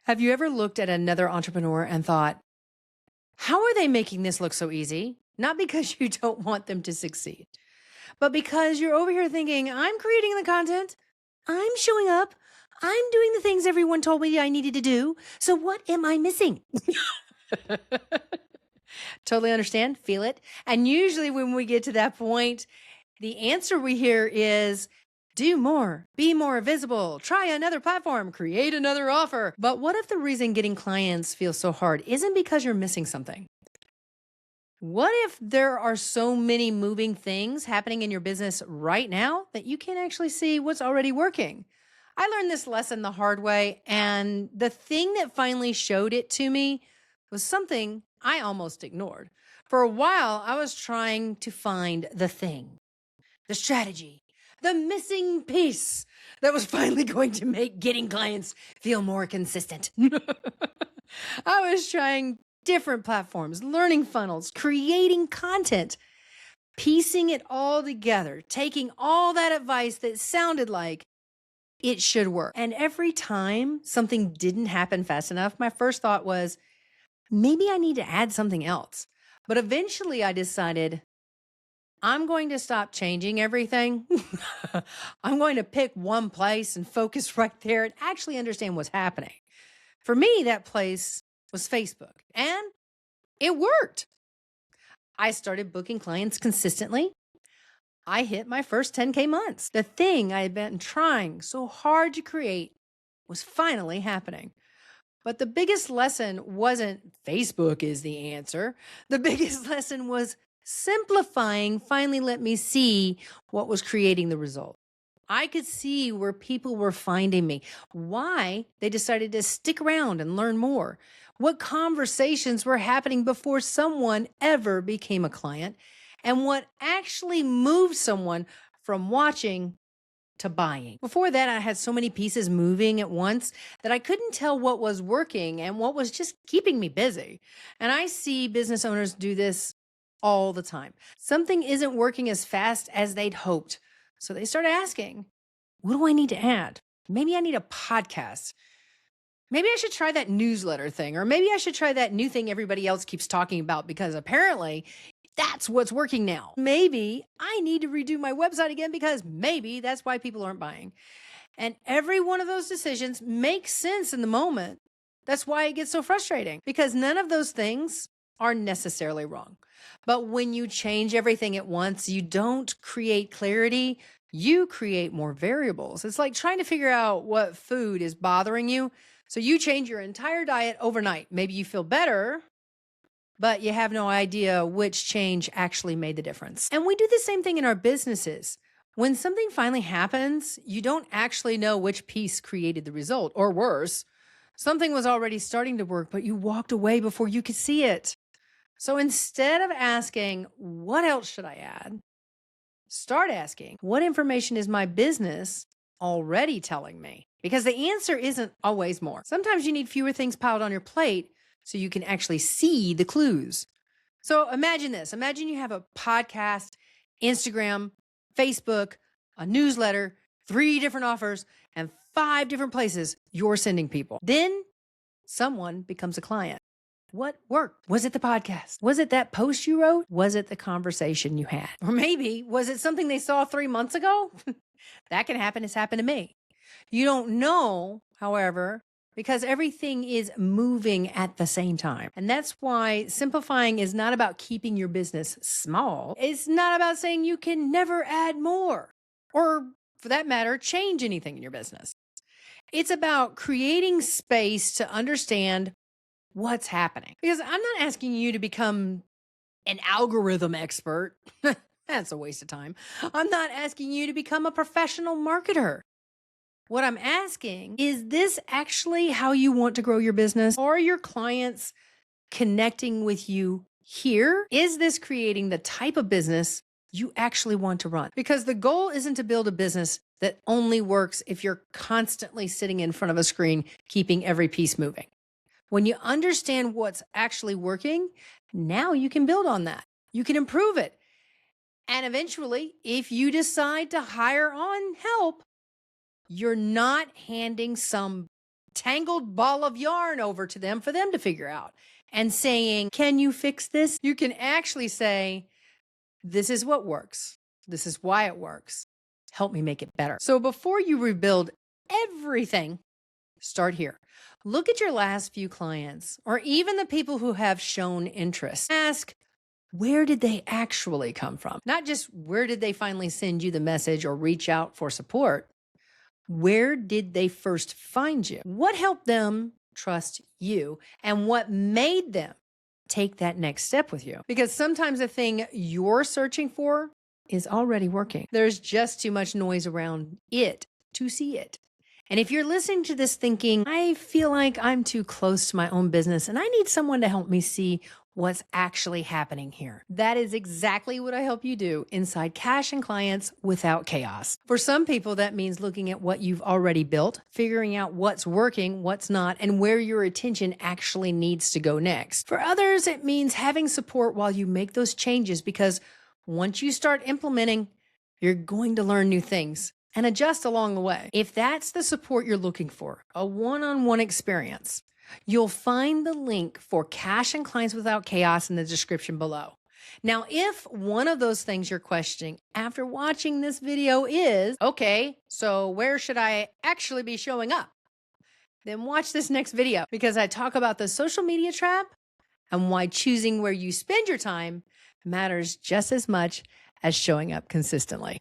Have you ever looked at another entrepreneur and thought, how are they making this look so easy? Not because you don't want them to succeed, but because you're over here thinking, I'm creating the content, I'm showing up, I'm doing the things everyone told me I needed to do. So what am I missing? Totally understand, feel it. And usually when we get to that point, the answer we hear is do more, be more visible, try another platform, create another offer. But what if the reason getting clients feels so hard isn't because you're missing something? What if there are so many moving things happening in your business right now that you can't actually see what's already working? I learned this lesson the hard way, and the thing that finally showed it to me was something I almost ignored. For a while, I was trying to find the thing, the strategy, the missing piece that was finally going to make getting clients feel more consistent. I was trying different platforms, learning funnels, creating content, piecing it all together, taking all that advice that sounded like it should work. And every time something didn't happen fast enough, my first thought was, maybe I need to add something else. But eventually I decided I'm going to stop changing everything. I'm going to pick one place and focus right there and actually understand what's happening. For me, that place was Facebook, and it worked. I started booking clients consistently. I hit my first 10K months. The thing I had been trying so hard to create was finally happening. But the biggest lesson wasn't Facebook is the answer. The biggest lesson was simplifying finally let me see what was creating the result. I could see where people were finding me, why they decided to stick around and learn more, what conversations were happening before someone ever became a client, and what actually moved someone from watching to buying. Before that, I had so many pieces moving at once that I couldn't tell what was working and what was just keeping me busy. And I see business owners do this all the time. Something isn't working as fast as they'd hoped. So they start asking, what do I need to add? Maybe I need a podcast. Maybe I should try that newsletter thing, or maybe I should try that new thing everybody else keeps talking about because apparently that's what's working now. Maybe I need to redo my website again because maybe that's why people aren't buying. And every one of those decisions makes sense in the moment. That's why it gets so frustrating because none of those things are necessarily wrong. But when you change everything at once, you don't create clarity, you create more variables. It's like trying to figure out what food is bothering you. So you change your entire diet overnight. Maybe you feel better, but you have no idea which change actually made the difference. And we do the same thing in our businesses. When something finally happens, you don't actually know which piece created the result, or worse, something was already starting to work, but you walked away before you could see it. So instead of asking, what else should I add? Start asking, what information is my business already telling me? Because the answer isn't always more. Sometimes you need fewer things piled on your plate so you can actually see the clues. So imagine this. Imagine you have a podcast, Instagram, Facebook, a newsletter, 3 different offers, and 5 different places you're sending people. Then someone becomes a client. What worked? Was it the podcast? Was it that post you wrote? Was it the conversation you had? Or maybe was it something they saw 3 months ago? That can happen. It's happened to me. You don't know, however, because everything is moving at the same time. And that's why simplifying is not about keeping your business small. It's not about saying you can never add more or, for that matter, change anything in your business. It's about creating space to understand what's happening. Because I'm not asking you to become an algorithm expert. That's a waste of time. I'm not asking you to become a professional marketer. What I'm asking is this actually how you want to grow your business? Are your clients connecting with you here? Is this creating the type of business you actually want to run? Because the goal isn't to build a business that only works if you're constantly sitting in front of a screen, keeping every piece moving. When you understand what's actually working, now you can build on that. You can improve it. And eventually, if you decide to hire on help, you're not handing some tangled ball of yarn over to them for them to figure out. And saying, can you fix this? You can actually say, this is what works. This is why it works. Help me make it better. So before you rebuild everything, start here. Look at your last few clients or even the people who have shown interest. Ask, where did they actually come from? Not just where did they finally send you the message or reach out for support. Where did they first find you? What helped them trust you? And what made them take that next step with you? Because sometimes the thing you're searching for is already working. There's just too much noise around it to see it. And if you're listening to this thinking, I feel like I'm too close to my own business and I need someone to help me see what's actually happening here. That is exactly what I help you do inside Cash and Clients Without Chaos. For some people, that means looking at what you've already built, figuring out what's working, what's not, and where your attention actually needs to go next. For others, it means having support while you make those changes, because once you start implementing, you're going to learn new things and adjust along the way. If that's the support you're looking for, a one-on-one experience, you'll find the link for Cash and Clients Without Chaos in the description below. Now, if one of those things you're questioning after watching this video is, okay, so where should I actually be showing up? Then watch this next video, because I talk about the social media trap and why choosing where you spend your time matters just as much as showing up consistently.